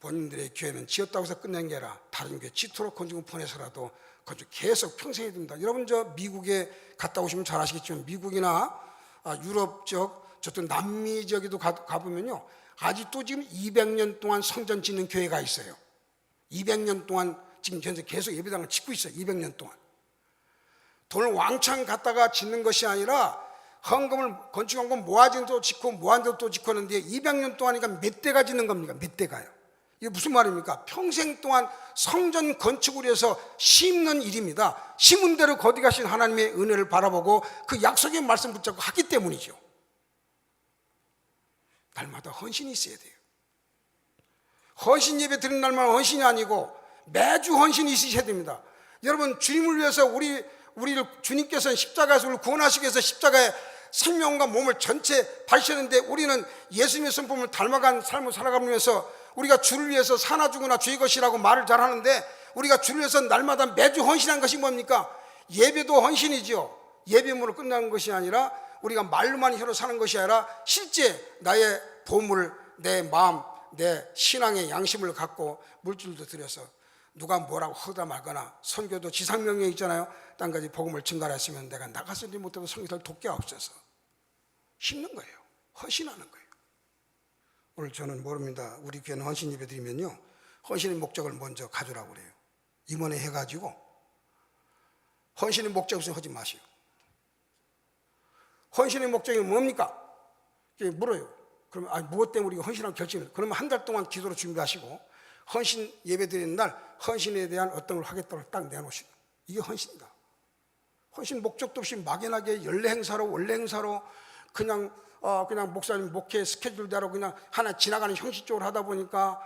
본인들의 교회는 지었다고 해서 끝낸 게 아니라 다른 교회 짓도록 건축금 보내서라도 건축 계속 평생 해야 됩니다. 여러분 미국에 갔다 오시면 잘 아시겠지만, 미국이나 유럽 지역, 저쪽 남미 지역에도 가보면요, 아직도 지금 200년 동안 성전 짓는 교회가 있어요. 200년 동안 지금 현재 계속 예배당을 짓고 있어요. 200년 동안. 돈을 왕창 갖다가 짓는 것이 아니라 헌금을, 건축헌금 모아진 데도 짓고 모아진 데도 짓고 하는데 200년 동안이니까 몇 대가 짓는 겁니까? 몇 대가요? 이게 무슨 말입니까? 평생 동안 성전 건축을 위해서 심는 일입니다. 심은 대로 거디 가신 하나님의 은혜를 바라보고 그 약속의 말씀 붙잡고 하기 때문이죠. 날마다 헌신이 있어야 돼요. 헌신 예배 드리는 날만 헌신이 아니고 매주 헌신이 있으셔야 됩니다. 여러분, 주님을 위해서 우리를 주님께서는 십자가에서 우리를 구원하시기 위해서 십자가에 생명과 몸을 전체 바치셨는데, 우리는 예수님의 성품을 닮아간 삶을 살아가면서 우리가 주를 위해서 사나 죽으나 주의 것이라고 말을 잘하는데, 우리가 주를 위해서 날마다 매주 헌신한 것이 뭡니까? 예배도 헌신이죠. 예배문으로 끝나는 것이 아니라 우리가 말로만 혀로 사는 것이 아니라 실제 나의 보물, 내 마음, 내 신앙의 양심을 갖고 물질도 들여서 누가 뭐라고 하다 말거나, 선교도 지상명령 있잖아요. 땅까지 복음을 증가했으면 내가 나가서지 못해도 선교사를 돕기가 없어서 심는 거예요. 헌신하는 거예요. 오늘 저는 모릅니다. 우리 교회는 헌신 예배 드리면요, 헌신의 목적을 먼저 가져라고 그래요. 임원회 해가지고 헌신의 목적 없으면 하지 마시오. 헌신의 목적이 뭡니까? 물어요. 그러면 무엇 때문에 우리가 헌신하고 결심을, 그러면 한 달 동안 기도로 준비하시고 헌신 예배 드리는 날 헌신에 대한 어떤 걸 하겠다고 딱 내놓으시고, 이게 헌신이다. 헌신 목적도 없이 막연하게 연례 행사로, 원래 행사로 그냥 목사님 목회 스케줄대로 그냥 하나 지나가는 형식적으로 하다 보니까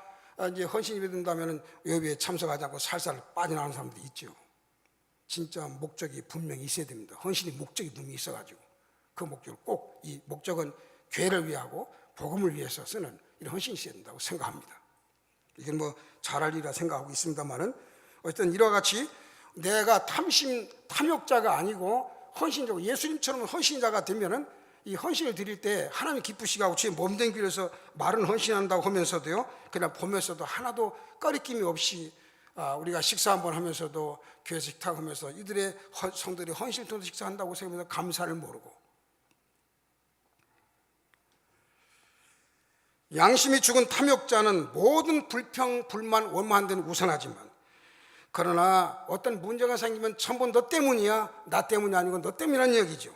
이제 헌신 예배 드린다면 예배에 참석하지 않고 살살 빠져나가는 사람들이 있죠. 진짜 목적이 분명히 있어야 됩니다. 헌신의 목적이 분명히 있어가지고 그 목적을 꼭, 이 목적은 교회를 위하고 복음을 위해서 쓰는 이런 헌신이 있어야 된다고 생각합니다. 이게 뭐 잘할 일이라 생각하고 있습니다만은, 어쨌든 이와 같이 내가 탐욕자가 아니고 헌신자고 예수님처럼 헌신자가 되면은 이 헌신을 드릴 때 하나님 기쁘시고 하고, 제 몸된 길에서 말은 헌신한다고 하면서도요, 그냥 보면서도 하나도 꺼리낌이 없이 우리가 식사 한번 하면서도 교회에서 식탁하면서 이들의 성들이 헌신을 통해서 식사한다고 생각하면서 감사를 모르고, 양심이 죽은 탐욕자는 모든 불평, 불만, 원망하는 데는 우선하지만, 그러나 어떤 문제가 생기면 전부 너 때문이야, 나 때문이 아니고 너 때문이라는 얘기죠.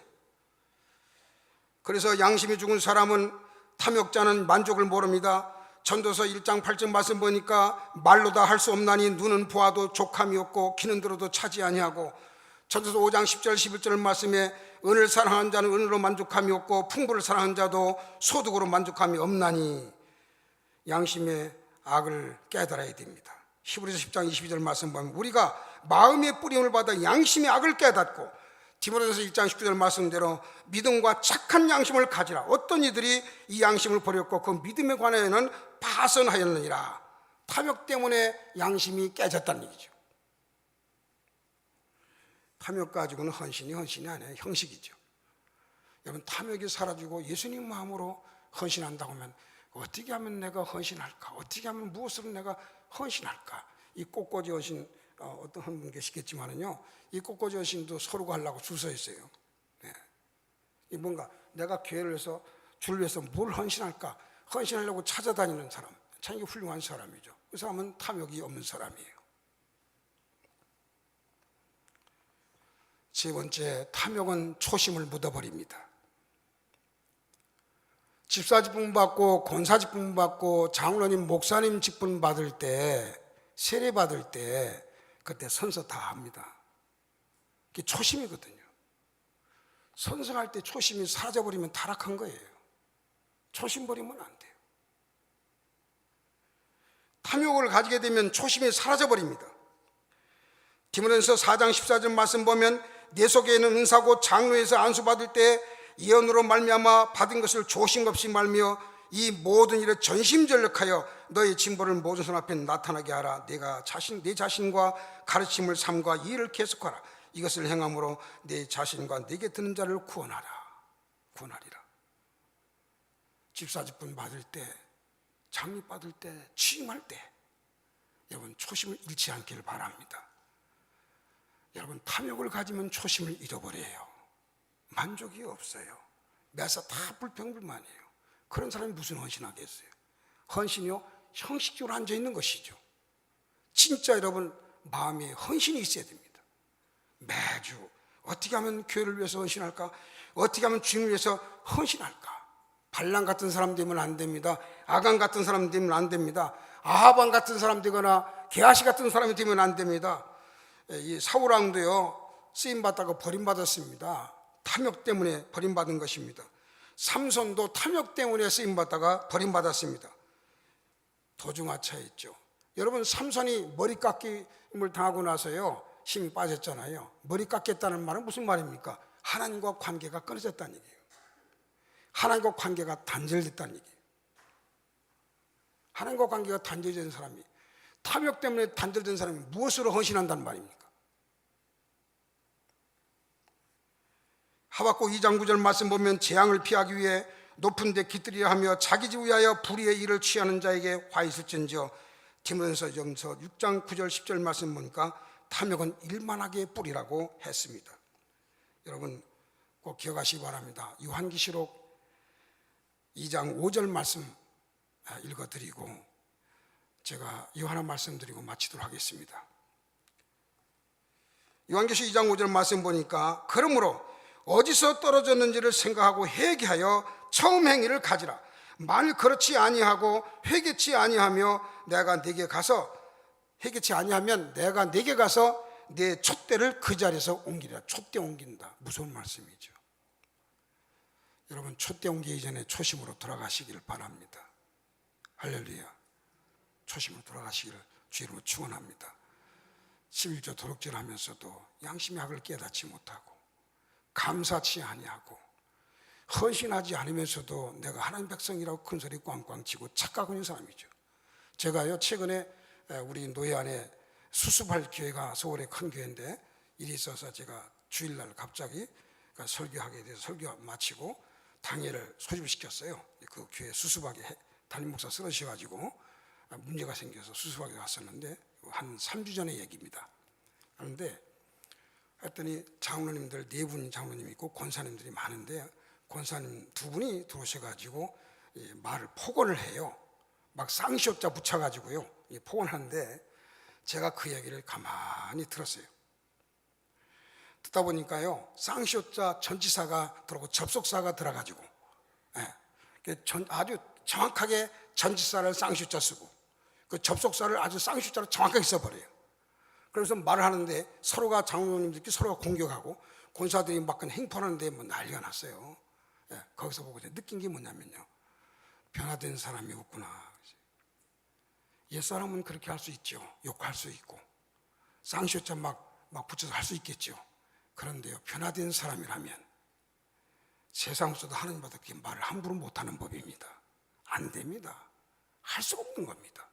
그래서 양심이 죽은 사람은, 탐욕자는 만족을 모릅니다. 전도서 1장 8절 말씀 보니까 말로 다 할 수 없나니 눈은 보아도 족함이 없고 귀는 들어도 차지 아니하고, 전도서 5장 10절 11절 말씀에 은을 사랑하는 자는 은으로 만족함이 없고 풍부를 사랑하는 자도 소득으로 만족함이 없나니, 양심의 악을 깨달아야 됩니다. 히브리서 10장 22절 말씀 보면 우리가 마음의 뿌림을 받아 양심의 악을 깨닫고, 디모데전서 1장 19절 말씀대로 믿음과 착한 양심을 가지라. 어떤 이들이 이 양심을 버렸고 그 믿음에 관하여는 파선하였느니라. 탐욕 때문에 양심이 깨졌다는 얘기죠. 탐욕 가지고는 헌신이 아니에요. 형식이죠. 여러분, 탐욕이 사라지고 예수님 마음으로 헌신한다고 하면 어떻게 하면 내가 헌신할까? 어떻게 하면 무엇으로 내가 헌신할까? 이 꽃꽂이 헌신, 어떤 분 계시겠지만은요, 이 꽃꽂이 헌신도 서로가 하려고 줄 서 있어요. 네. 이 뭔가 내가 교회를 해서 주를 위해서 뭘 헌신할까? 헌신하려고 찾아다니는 사람, 참 훌륭한 사람이죠. 그 사람은 탐욕이 없는 사람이에요. 세 번째, 탐욕은 초심을 묻어버립니다. 집사 직분 받고 권사 직분 받고 장로님, 목사님 직분 받을 때, 세례 받을 때 그때 선서 다 합니다. 그게 초심이거든요. 선서할 때 초심이 사라져버리면 타락한 거예요. 초심 버리면 안 돼요. 탐욕을 가지게 되면 초심이 사라져버립니다. 디모데전서 4장 14절 말씀 보면 내 속에 있는 은사고 장로에서 안수받을 때 예언으로 말미암아 받은 것을 조심없이 말며 이 모든 일에 전심전력하여 너의 진보를 모든 손 앞에 나타나게 하라. 내 자신과 가르침을 삼과 이해를 계속하라. 이것을 행함으로 내 자신과 내게 드는 자를 구원하리라. 집사직분 받을 때, 장립 받을 때, 취임할 때 여러분 초심을 잃지 않기를 바랍니다. 여러분, 탐욕을 가지면 초심을 잃어버려요. 만족이 없어요. 매사 다 불평불만이에요. 그런 사람이 무슨 헌신하겠어요? 헌신이요, 형식적으로 앉아있는 것이죠. 진짜 여러분, 마음에 헌신이 있어야 됩니다. 매주 어떻게 하면 교회를 위해서 헌신할까? 어떻게 하면 주님을 위해서 헌신할까? 발람 같은 사람 되면 안 됩니다. 아간 같은 사람 되면 안 됩니다. 아하방 같은 사람 되거나 게하시 같은 사람이 되면 안 됩니다. 이 사울왕도요, 쓰임받다가 버림받았습니다. 탐욕 때문에 버림받은 것입니다. 삼손도 탐욕 때문에 쓰임받다가 버림받았습니다. 도중하차했죠. 여러분, 삼손이 머리 깎임을 당하고 나서요, 힘이 빠졌잖아요. 머리 깎겠다는 말은 무슨 말입니까? 하나님과 관계가 끊어졌다는 얘기예요. 하나님과 관계가 단절됐다는 얘기예요. 하나님과 관계가 단절된 사람이, 탐욕 때문에 단절된 사람이 무엇으로 헌신한다는 말입니까? 하박국 2장 9절 말씀 보면 재앙을 피하기 위해 높은 데 깃들이려 하며 자기 집 위하여 불의의 일을 취하는 자에게 화 있을진저. 디모데전서 6장 9절 10절 말씀 보니까 탐욕은 일만하게 뿌리라고 했습니다. 여러분 꼭 기억하시기 바랍니다. 요한계시록 2장 5절 말씀 읽어드리고 제가 이 하나 말씀드리고 마치도록 하겠습니다. 요한계시록 2장 5절 말씀 보니까 그러므로 어디서 떨어졌는지를 생각하고 회개하여 처음 행위를 가지라. 만일 그렇지 아니하고 회개치 아니하며 내가 네게 가서 회개치 아니하면 내가 네게 가서 내 촛대를 그 자리에서 옮기리라. 촛대 옮긴다. 무서운 말씀이죠. 여러분 촛대 옮기기 전에 초심으로 돌아가시기를 바랍니다. 할렐루야. 초심으로 돌아가시기를 주의로 축원합니다. 11조 도둑질 하면서도 양심의 학을 깨닫지 못하고 감사치 아니하고 헌신하지 않으면서도 내가 하나님 백성이라고 큰소리 꽝꽝 치고 착각하고 있는 사람이죠. 제가요 최근에 우리 노예 안에 수습할 교회가 서울의 큰 교회인데 일이 있어서 제가 주일날 갑자기 설교하게 돼서 설교 마치고 당일을 소집을 시켰어요. 그 교회 수습하게 담임 목사 쓰러지셔가지고 문제가 생겨서 수습하게 갔었는데 한 3주 전의 얘기입니다. 그런데 했더니 장로님들 4분 장로님이 있고 권사님들이 많은데 권사님 2분이 들어오셔가지고 말을 폭언을 해요. 막 쌍시옷자 붙여가지고요 폭언하는데 제가 그 얘기를 가만히 들었어요. 듣다 보니까요 쌍시옷자 전치사가 들어오고 접속사가 들어가지고 아주 정확하게 전치사를 쌍시옷자 쓰고 그 접속사를 아주 쌍시옷자로 정확하게 써버려요. 그래서 말을 하는데 서로가 장로님들끼리 서로가 공격하고 권사들이 막 행포하는데 뭐 난리가 났어요. 거기서 보고 느낀 게 뭐냐면요 변화된 사람이 없구나. 옛사람은 그렇게 할 수 있죠. 욕할 수 있고 쌍시옷자 막 붙여서 할 수 있겠죠. 그런데요 변화된 사람이라면 세상에서도 하나님보다 그렇게 말을 함부로 못하는 법입니다. 안 됩니다. 할 수가 없는 겁니다.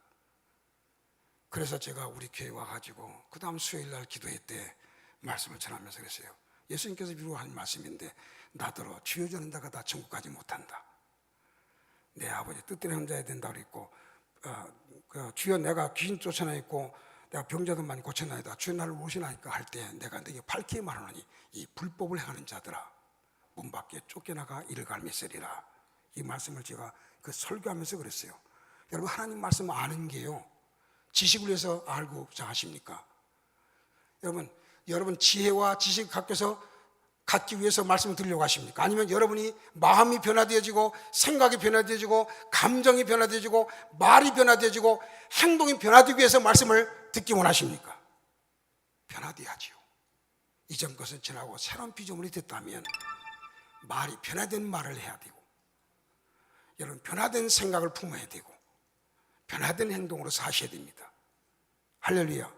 그래서 제가 우리 교회 와가지고 그 다음 수요일날 기도회 때 말씀을 전하면서 그랬어요. 예수님께서 비유한 말씀인데 나더러 주여 저는 자가 다 천국 가지 못한다. 내 아버지 뜻대로 행자야 된다고 그랬고 주여 내가 귀신 쫓아내있고 내가 병자도 많이 고쳐나이다. 주여 나를 오시나이까 할 때 내가 네게 밝게 말하노니 이 불법을 행하는 자들아 문 밖에 쫓겨나가 이를 갈매쓰리라. 이 말씀을 제가 그 설교하면서 그랬어요. 여러분 하나님 말씀 아는 게요 지식을 위해서 알고 자하십니까? 여러분 지혜와 지식을 갖기 위해서 말씀을 드리려고 하십니까? 아니면 여러분이 마음이 변화되어지고 생각이 변화되어지고 감정이 변화되어지고 말이 변화되어지고 행동이 변화되기 위해서 말씀을 듣기 원하십니까? 변화돼야지요. 이전 것은 지나고 새로운 피조물이 됐다면 말이 변화된 말을 해야 되고 여러분 변화된 생각을 품어야 되고 변화된 행동으로 사셔야 됩니다. 할렐루야.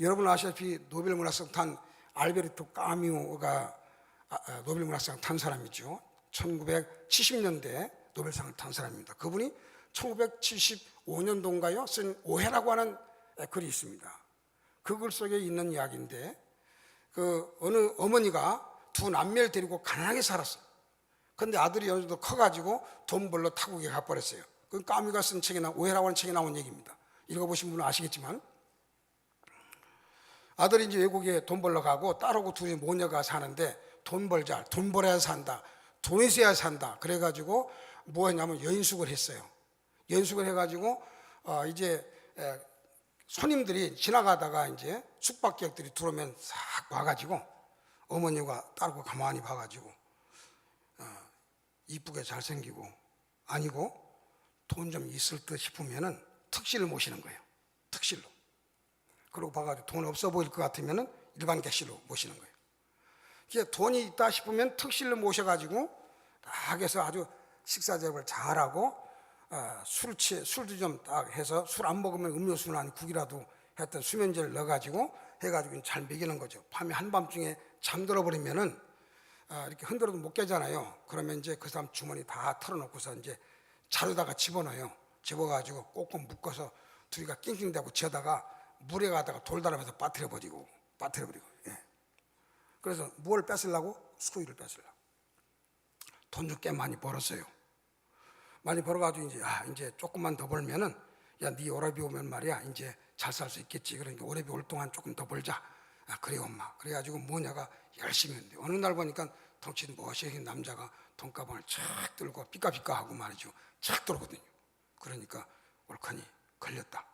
여러분 아시다시피 노벨문학상 탄 알베르토 까뮤가 노벨 문학상 탄 사람이죠. 1970년대 노벨상을 탄 사람입니다. 그분이 1975년도인가요? 쓴 오해라고 하는 글이 있습니다. 그 글 속에 있는 이야기인데 그 어느 어머니가 두 남매를 데리고 가난하게 살았어요. 그런데 아들이 어느 정도 커가지고 돈 벌러 타국에 가버렸어요. 그 까뮤가 쓴 책에 오해라고 하는 책에 나온 얘기입니다. 읽어보신 분은 아시겠지만 아들이 이제 외국에 돈 벌러 가고 딸하고 둘이 모녀가 사는데 돈 벌자, 돈 벌어야 산다, 돈 있어야 산다. 그래가지고 뭐 했냐면 연숙을 했어요. 연숙을 해가지고 이제 손님들이 지나가다가 이제 숙박객들이 들어오면 싹 와가지고 어머니가 딸하고 가만히 봐가지고 이쁘게 잘생기고 아니고 돈 좀 있을 듯 싶으면은 특실을 모시는 거예요. 특실로. 그러고 봐가지고 돈 없어 보일 것 같으면은 일반 객실로 모시는 거예요. 돈이 있다 싶으면 특실로 모셔가지고 딱 해서 아주 식사 대접을 잘하고 술도 좀 딱 해서 술 안 먹으면 음료수나 아니 국이라도 했던 수면제를 넣어가지고 해가지고 잘 먹이는 거죠. 밤에 한밤중에 잠들어 버리면은 이렇게 흔들어도 못 깨잖아요. 그러면 이제 그 사람 주머니 다 털어놓고서 이제 자루다가 집어넣어요. 집어가지고 꼭꼭 묶어서 둘이가 낑낑대고 지어다가 물에 가다가 돌다리면서 빠뜨려버리고. 예. 그래서 뭘 뺏으려고? 수고일을 뺏으려고. 돈 좀 꽤 많이 벌었어요. 많이 벌어가지고 이제 조금만 더 벌면은 네 오라비 오면 말이야 이제 잘 살 수 있겠지. 그러니까 오라비 올 동안 조금 더 벌자. 그래 엄마. 그래가지고 뭐냐가 열심히 했는데 어느 날 보니까 덩치 멋있는 남자가 돈가방을 쫙 들고 삐까삐까 하고 말이죠. 쫙 들어오거든요. 그러니까 옳거니 걸렸다.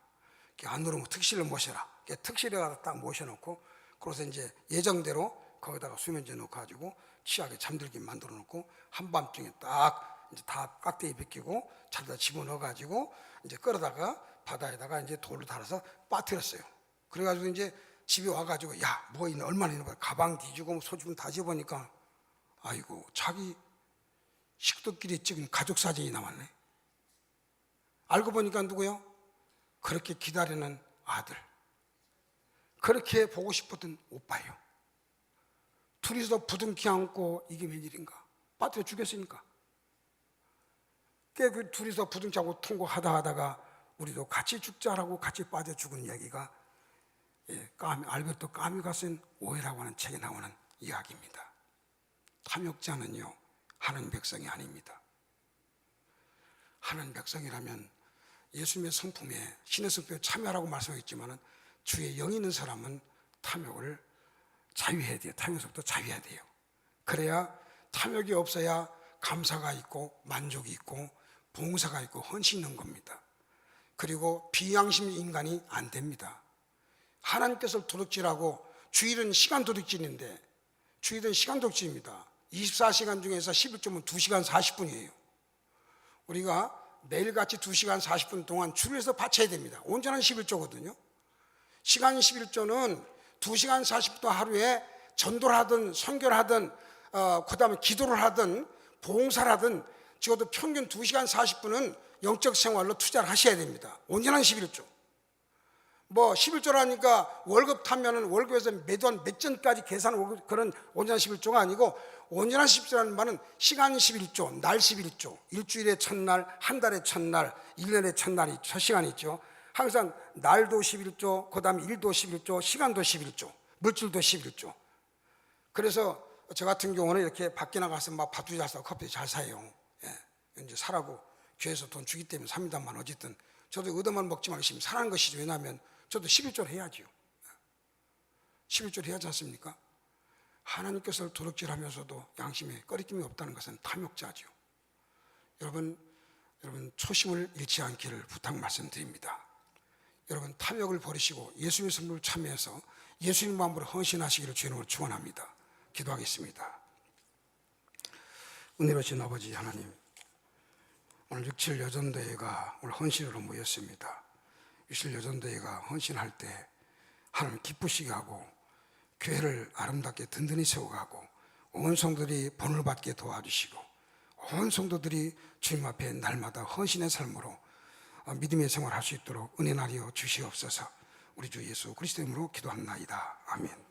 안으로 특실을 모셔라. 특실에 가서 딱 모셔놓고 그래서 이제 예정대로 거기다가 수면제 넣어가지고 취하게 잠들게 만들어 놓고 한밤중에 딱 이제 다 깍대기 벗기고 자다 집어넣어가지고 이제 끌어다가 바다에다가 이제 돌을 달아서 빠뜨렸어요. 그래가지고 이제 집에 와가지고 뭐 있나 얼마나 있는 거야. 가방 뒤지고 소주금 다 집어보니까 아이고 자기 식구끼리 찍은 가족 사진이 남았네. 알고 보니까 누구요? 그렇게 기다리는 아들, 그렇게 보고 싶었던 오빠예요. 둘이서 부둥키 안고 이게 웬일인가? 빠뜨려 죽였으니까. 그 둘이서 부둥키하고 통곡하다가 우리도 같이 죽자라고 같이 빠져 죽은 이야기가 알베르토 까미가 쓴 오해라고 하는 책에 나오는 이야기입니다. 탐욕자는요 하는 백성이 아닙니다. 하는 백성이라면 예수님의 성품에 신의 성품에 참여하라고 말씀했지만 주의 영이 있는 사람은 탐욕을 자유해야 돼요. 탐욕에서부터 자유해야 돼요. 그래야 탐욕이 없어야 감사가 있고 만족이 있고 봉사가 있고 헌신이 있는 겁니다. 그리고 비양심 인간이 안 됩니다. 하나님께서 도둑질하고 주일은 시간 도둑질인데 주일은 시간 도둑질입니다. 24시간 중에서 11조면 2시간 40분이에요. 우리가 매일같이 2시간 40분 동안 주일에서 바쳐야 됩니다. 온전한 11조거든요. 시간 11조는 2시간 40분 하루에 전도를 하든 선교를 하든 그 다음에 기도를 하든 봉사를 하든 적어도 평균 2시간 40분은 영적 생활로 투자를 하셔야 됩니다. 온전한 11조. 11조라니까 월급 타면은 월급에서 매달 몇 전까지 계산하고 그런 온전한 11조가 아니고 온전한 11조라는 말은 시간 11조, 날 11조, 일주일의 첫날, 한 달의 첫날, 1년의 첫날이 첫 시간이 있죠. 항상 날도 11조, 그 다음에 일도 11조, 시간도 11조, 물질도 11조. 그래서 저 같은 경우는 이렇게 밖에 나가서 막 밥도 잘 사고 커피도 잘 사요. 이제 사라고 교회에서 돈 주기 때문에 삽니다만 어쨌든 저도 의도만 먹지 말고 열심히 사라는 것이죠. 왜냐하면 저도 11조를 해야죠. 11조를 해야지 않습니까? 하나님께서 도둑질하면서도 양심에 꺼리낌이 없다는 것은 탐욕자죠. 여러분 초심을 잃지 않기를 부탁 말씀드립니다. 여러분 탐욕을 버리시고 예수님의 성품을 참여해서 예수님 마음으로 헌신하시기를 주님으로 축원합니다. 기도하겠습니다. 은혜로우신 아버지 하나님, 오늘 6.7 여전대회가 오늘 헌신으로 모였습니다. 6.7 여전대회가 헌신할 때 하나님 기쁘시게 하고 교회를 아름답게 든든히 세워가고 온 성도들이 본을 받게 도와주시고 온 성도들이 주님 앞에 날마다 헌신의 삶으로 믿음의 생활을 할 수 있도록 은혜 나리여 주시옵소서. 우리 주 예수 그리스도 이름으로 기도합나이다. 아멘.